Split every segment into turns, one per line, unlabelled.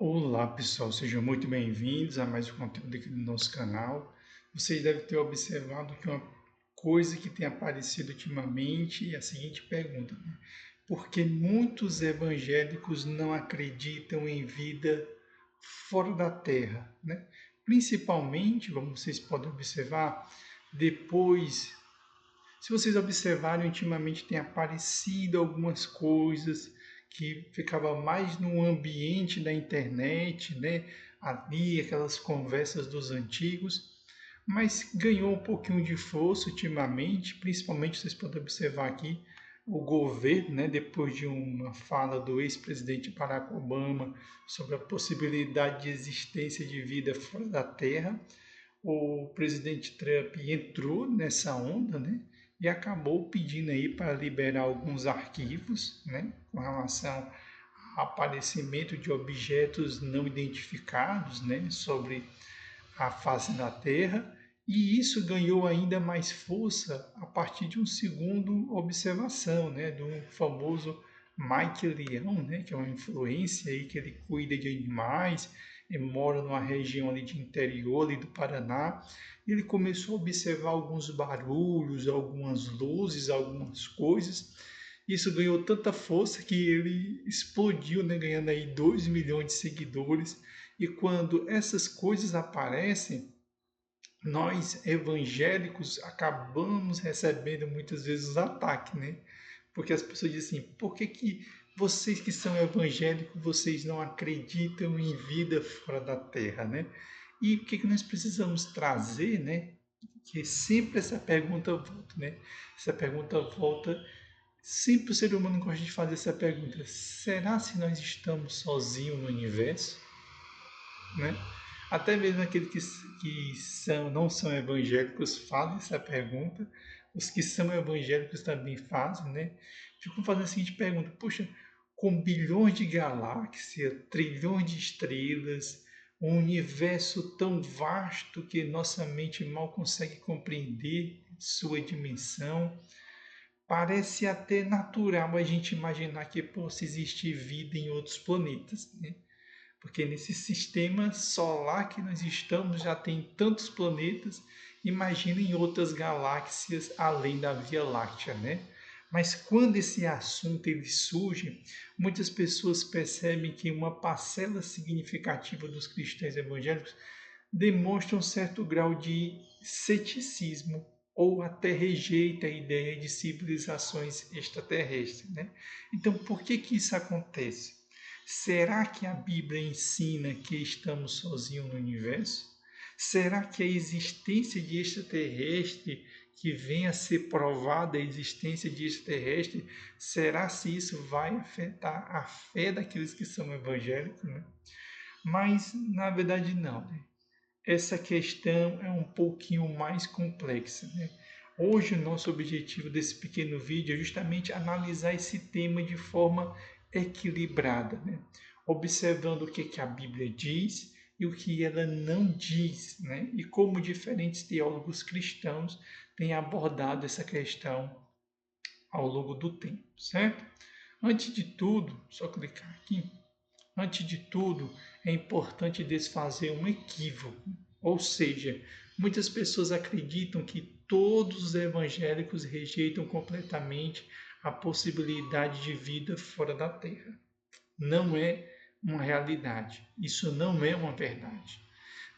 Olá pessoal, sejam muito bem-vindos a mais um conteúdo aqui no nosso canal. Vocês devem ter observado que uma coisa que tem aparecido ultimamente é a seguinte pergunta, né? Por que muitos evangélicos não acreditam em vida fora da Terra, né? Principalmente, como vocês podem observar, depois se vocês observarem, ultimamente tem aparecido algumas coisas que ficava mais no ambiente da internet, né? Ali, aquelas conversas dos antigos, mas ganhou um pouquinho de força ultimamente, principalmente vocês podem observar aqui o governo, né, depois de uma fala do ex-presidente Barack Obama sobre a possibilidade de existência de vida fora da Terra, o presidente Trump entrou nessa onda, né? E acabou pedindo aí para liberar alguns arquivos, né? Com relação ao aparecimento de objetos não identificados, né? Sobre a face da Terra. E isso ganhou ainda mais força a partir de um segundo observação, né? Do famoso Mike Leão, né? Que é uma influência aí que ele cuida de animais e mora numa região ali de interior ali do Paraná. E ele começou a observar alguns barulhos, algumas luzes, algumas coisas. Isso ganhou tanta força que ele explodiu, né, ganhando aí 2 milhões de seguidores. E quando essas coisas aparecem, nós evangélicos acabamos recebendo muitas vezes os ataques, né? Porque as pessoas dizem assim, por que vocês que são evangélicos, vocês não acreditam em vida fora da terra, né? E o que nós precisamos trazer, né? Que sempre essa pergunta volta, né? Essa pergunta volta, sempre o ser humano gosta de fazer essa pergunta, será se nós estamos sozinhos no universo? Né? Até mesmo aqueles não são evangélicos fazem essa pergunta, os que são evangélicos também fazem, né? Ficam fazendo a seguinte pergunta: poxa, com bilhões de galáxias, trilhões de estrelas, um universo tão vasto que nossa mente mal consegue compreender sua dimensão, parece até natural a gente imaginar que possa existir vida em outros planetas, né? Porque nesse sistema solar que nós estamos já tem tantos planetas, imagina em outras galáxias além da Via Láctea, né? Mas quando esse assunto ele surge, muitas pessoas percebem que uma parcela significativa dos cristãos evangélicos demonstra um certo grau de ceticismo ou até rejeita a ideia de civilizações extraterrestres, né? Então, por que isso acontece? Será que a Bíblia ensina que estamos sozinhos no universo? Será que a existência de extraterrestre, que venha a ser provada a existência de extraterrestre, será se isso vai afetar a fé daqueles que são evangélicos? Né? Mas, na verdade, não. Né? Essa questão é um pouquinho mais complexa. Né? Hoje, o nosso objetivo desse pequeno vídeo é justamente analisar esse tema de forma equilibrada, né? Observando o que a Bíblia diz e o que ela não diz, né? E como diferentes teólogos cristãos têm abordado essa questão ao longo do tempo, certo? Antes de tudo, só clicar aqui. Antes de tudo, é importante desfazer um equívoco, ou seja, muitas pessoas acreditam que todos os evangélicos rejeitam completamente a possibilidade de vida fora da Terra. Não é uma realidade, isso não é uma verdade.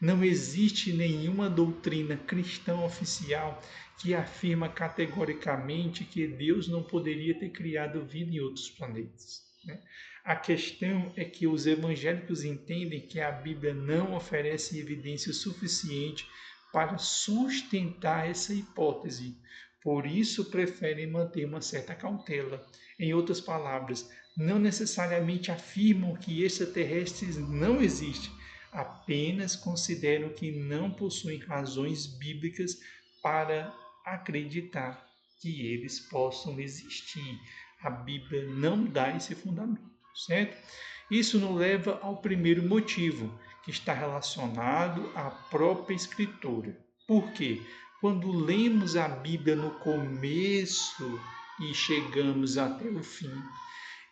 Não existe nenhuma doutrina cristã oficial que afirma categoricamente que Deus não poderia ter criado vida em outros planetas. Né? A questão é que os evangélicos entendem que a Bíblia não oferece evidência suficiente para sustentar essa hipótese. Por isso, preferem manter uma certa cautela. Em outras palavras, não necessariamente afirmam que extraterrestres não existem, apenas consideram que não possuem razões bíblicas para acreditar que eles possam existir. A Bíblia não dá esse fundamento, certo? Isso nos leva ao primeiro motivo, que está relacionado à própria Escritura. Por quê? Quando lemos a Bíblia no começo e chegamos até o fim,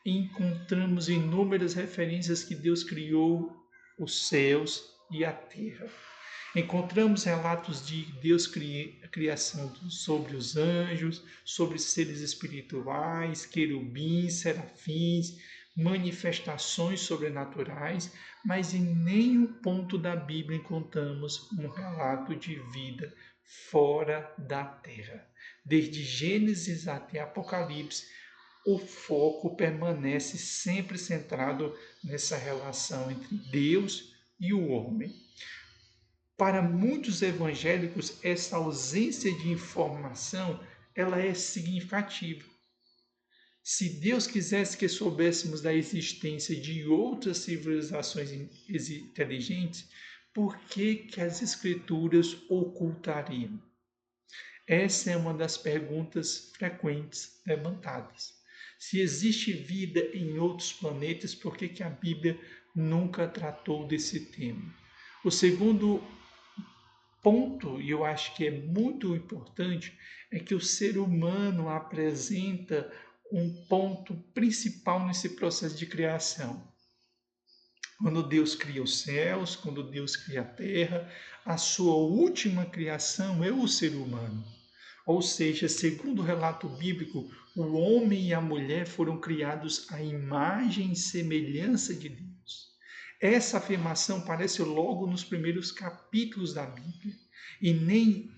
encontramos inúmeras referências que Deus criou os céus e a terra. Encontramos relatos de Deus criação sobre os anjos, sobre seres espirituais, querubins, serafins, manifestações sobrenaturais, mas em nenhum ponto da Bíblia encontramos um relato de vida fora da terra. Desde Gênesis até Apocalipse, o foco permanece sempre centrado nessa relação entre Deus e o homem. Para muitos evangélicos, essa ausência de informação, ela é significativa. Se Deus quisesse que soubéssemos da existência de outras civilizações inteligentes, por que as escrituras ocultariam? Essa é uma das perguntas frequentes levantadas. Se existe vida em outros planetas, por que a Bíblia nunca tratou desse tema? O segundo ponto, e eu acho que é muito importante, é que o ser humano apresenta um ponto principal nesse processo de criação. Quando Deus cria os céus, quando Deus cria a terra, a sua última criação é o ser humano. Ou seja, segundo o relato bíblico, o homem e a mulher foram criados à imagem e semelhança de Deus. Essa afirmação aparece logo nos primeiros capítulos da Bíblia, e nem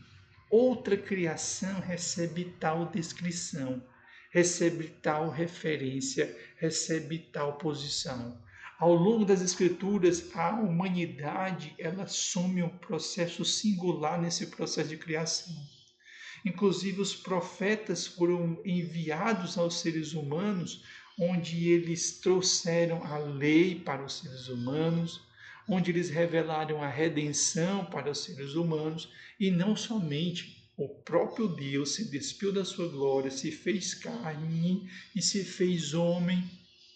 outra criação recebe tal descrição, recebe tal referência, recebe tal posição. Ao longo das Escrituras, a humanidade ela assume um processo singular nesse processo de criação. Inclusive, os profetas foram enviados aos seres humanos, onde eles trouxeram a lei para os seres humanos, onde eles revelaram a redenção para os seres humanos, e não somente o próprio Deus se despiu da sua glória, se fez carne e se fez homem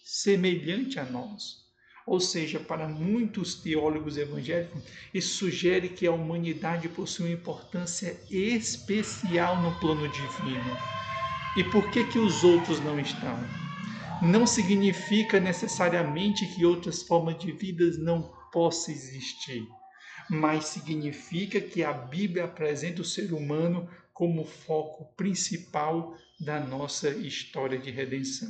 semelhante a nós. Ou seja, para muitos teólogos evangélicos, isso sugere que a humanidade possui uma importância especial no plano divino. E por que os outros não estão? Não significa necessariamente que outras formas de vida não possam existir, mas significa que a Bíblia apresenta o ser humano como foco principal da nossa história de redenção.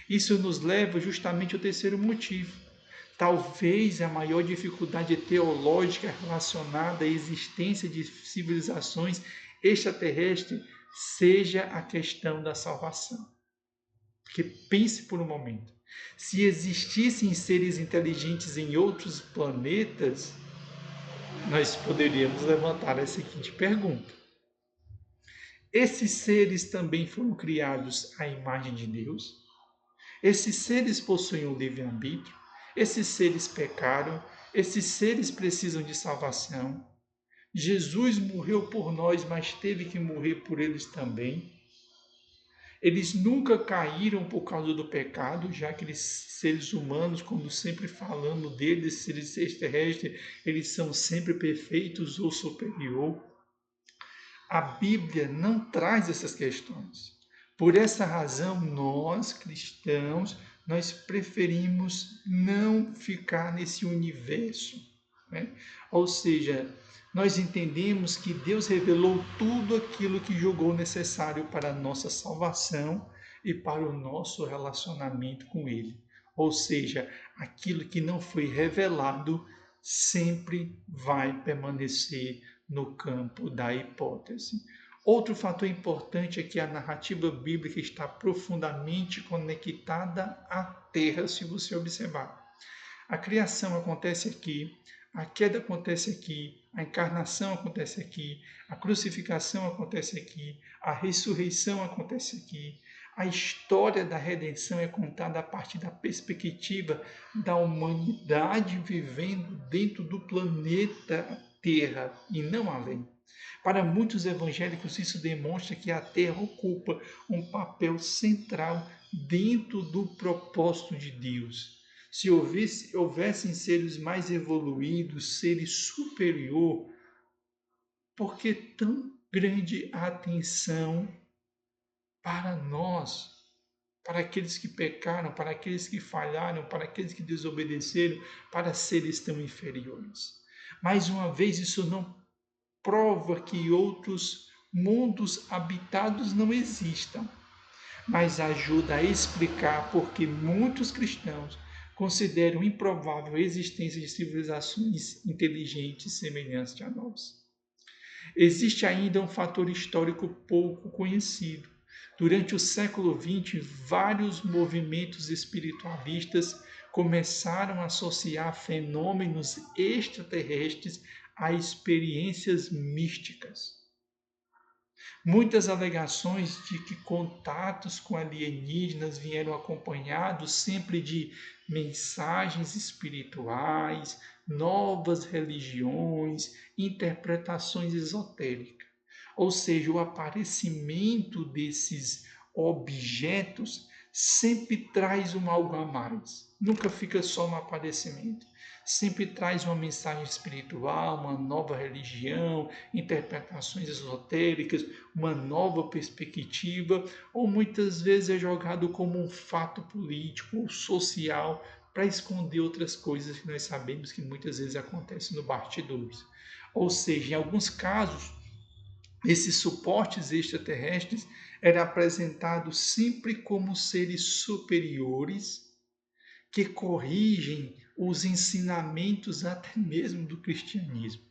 Isso nos leva justamente ao terceiro motivo. Talvez a maior dificuldade teológica relacionada à existência de civilizações extraterrestres seja a questão da salvação. Porque pense por um momento, se existissem seres inteligentes em outros planetas, nós poderíamos levantar a seguinte pergunta: esses seres também foram criados à imagem de Deus? Esses seres possuem um livre-arbítrio? Esses seres pecaram? Esses seres precisam de salvação? Jesus morreu por nós, mas teve que morrer por eles também. Eles nunca caíram por causa do pecado, já que eles, seres humanos, quando sempre falamos deles, seres extraterrestres, eles são sempre perfeitos ou superior. A Bíblia não traz essas questões. Por essa razão, nós cristãos, nós preferimos não ficar nesse universo, né? Ou seja, nós entendemos que Deus revelou tudo aquilo que julgou necessário para a nossa salvação e para o nosso relacionamento com Ele. Ou seja, aquilo que não foi revelado sempre vai permanecer no campo da hipótese. Outro fator importante é que a narrativa bíblica está profundamente conectada à terra, se você observar. A criação acontece aqui, a queda acontece aqui, a encarnação acontece aqui, a crucificação acontece aqui, a ressurreição acontece aqui. A história da redenção é contada a partir da perspectiva da humanidade vivendo dentro do planeta Terra e não além. Para muitos evangélicos, isso demonstra que a Terra ocupa um papel central dentro do propósito de Deus. Se houvessem seres mais evoluídos, seres superior, por que tão grande atenção para nós, para aqueles que pecaram, para aqueles que falharam, para aqueles que desobedeceram, para seres tão inferiores. Mais uma vez, isso não prova que outros mundos habitados não existam, mas ajuda a explicar por que muitos cristãos consideram improvável a existência de civilizações inteligentes semelhantes a nós. Existe ainda um fator histórico pouco conhecido. Durante o século XX, vários movimentos espiritualistas começaram a associar fenômenos extraterrestres a experiências místicas. Muitas alegações de que contatos com alienígenas vieram acompanhados sempre de mensagens espirituais, novas religiões, interpretações esotéricas. Ou seja, o aparecimento desses objetos sempre traz um algo a mais. Nunca fica só no aparecimento. Sempre traz uma mensagem espiritual, uma nova religião, interpretações esotéricas, uma nova perspectiva, ou muitas vezes é jogado como um fato político ou social para esconder outras coisas que nós sabemos que muitas vezes acontecem no bastidores. Ou seja, em alguns casos, esses suportes extraterrestres eram apresentados sempre como seres superiores que corrigem os ensinamentos até mesmo do cristianismo.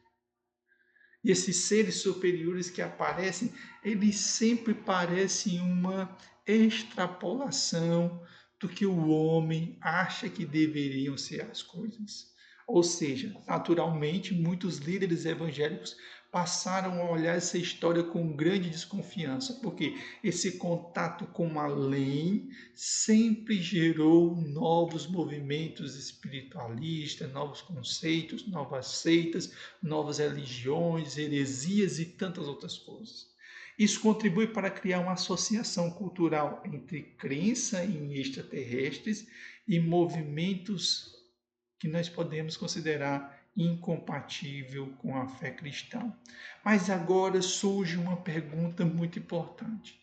E esses seres superiores que aparecem, eles sempre parecem uma extrapolação do que o homem acha que deveriam ser as coisas. Ou seja, naturalmente, muitos líderes evangélicos passaram a olhar essa história com grande desconfiança, porque esse contato com a lei sempre gerou novos movimentos espiritualistas, novos conceitos, novas seitas, novas religiões, heresias e tantas outras coisas. Isso contribui para criar uma associação cultural entre crença em extraterrestres e movimentos que nós podemos considerar incompatível com a fé cristã. Mas agora surge uma pergunta muito importante.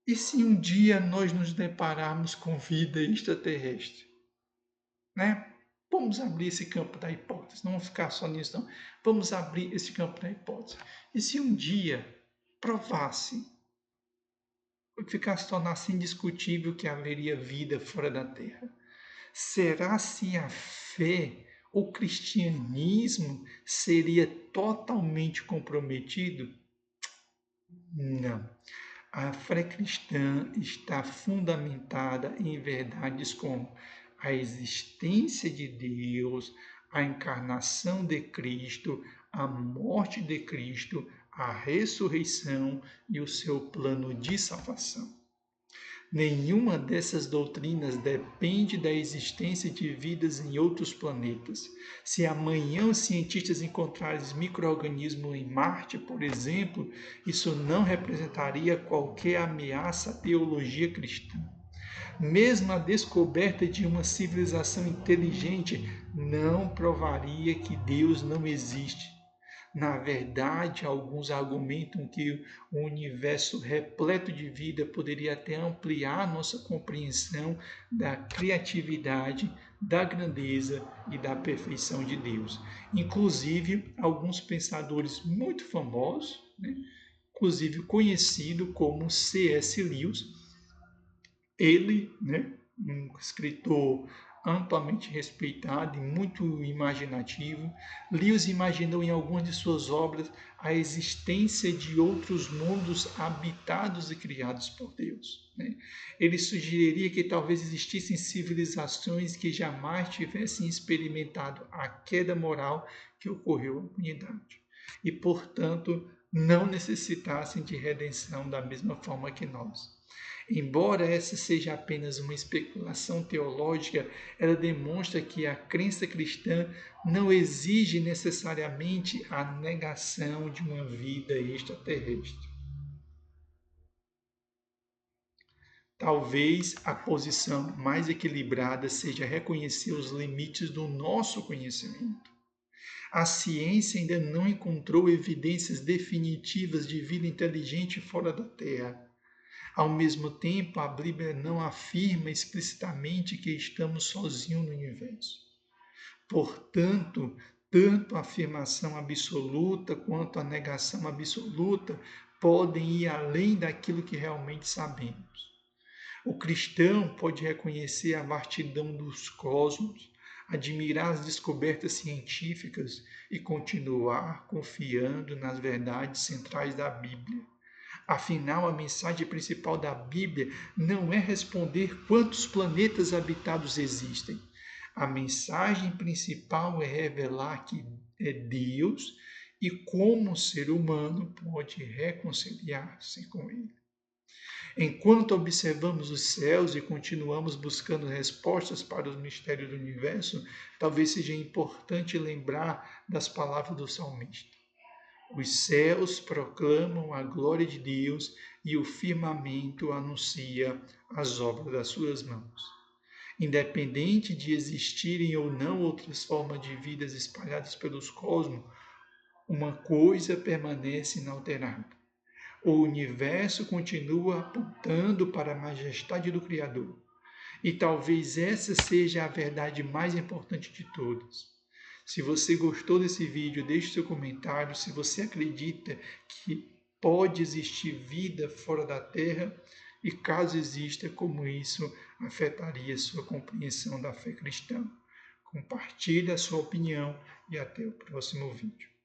E se um dia nós nos depararmos com vida extraterrestre? Né? Vamos abrir esse campo da hipótese, não vamos ficar só nisso, não. Vamos abrir esse campo da hipótese. E se um dia provasse, se tornasse indiscutível que haveria vida fora da Terra? Será se a fé, o cristianismo, seria totalmente comprometido? Não. A fé cristã está fundamentada em verdades como a existência de Deus, a encarnação de Cristo, a morte de Cristo, a ressurreição e o seu plano de salvação. Nenhuma dessas doutrinas depende da existência de vidas em outros planetas. Se amanhã os cientistas encontrarem micro-organismos em Marte, por exemplo, isso não representaria qualquer ameaça à teologia cristã. Mesmo a descoberta de uma civilização inteligente não provaria que Deus não existe. Na verdade, alguns argumentam que o universo repleto de vida poderia até ampliar nossa compreensão da criatividade, da grandeza e da perfeição de Deus. Inclusive, alguns pensadores muito famosos, inclusive conhecido como C.S. Lewis, ele, um escritor amplamente respeitado e muito imaginativo, Lewis imaginou em algumas de suas obras a existência de outros mundos habitados e criados por Deus. Ele sugeriria que talvez existissem civilizações que jamais tivessem experimentado a queda moral que ocorreu à humanidade e, portanto, não necessitassem de redenção da mesma forma que nós. Embora essa seja apenas uma especulação teológica, ela demonstra que a crença cristã não exige necessariamente a negação de uma vida extraterrestre. Talvez a posição mais equilibrada seja reconhecer os limites do nosso conhecimento. A ciência ainda não encontrou evidências definitivas de vida inteligente fora da Terra. Ao mesmo tempo, a Bíblia não afirma explicitamente que estamos sozinhos no universo. Portanto, tanto a afirmação absoluta quanto a negação absoluta podem ir além daquilo que realmente sabemos. O cristão pode reconhecer a vastidão dos cosmos, admirar as descobertas científicas e continuar confiando nas verdades centrais da Bíblia. Afinal, a mensagem principal da Bíblia não é responder quantos planetas habitados existem. A mensagem principal é revelar que é Deus e como o ser humano pode reconciliar-se com Ele. Enquanto observamos os céus e continuamos buscando respostas para os mistérios do universo, talvez seja importante lembrar das palavras do salmista. Os céus proclamam a glória de Deus e o firmamento anuncia as obras das suas mãos. Independente de existirem ou não outras formas de vidas espalhadas pelos cosmos, uma coisa permanece inalterada. O universo continua apontando para a majestade do Criador. E talvez essa seja a verdade mais importante de todas. Se você gostou desse vídeo, deixe seu comentário. Se você acredita que pode existir vida fora da Terra e caso exista, como isso afetaria sua compreensão da fé cristã. Compartilhe a sua opinião e até o próximo vídeo.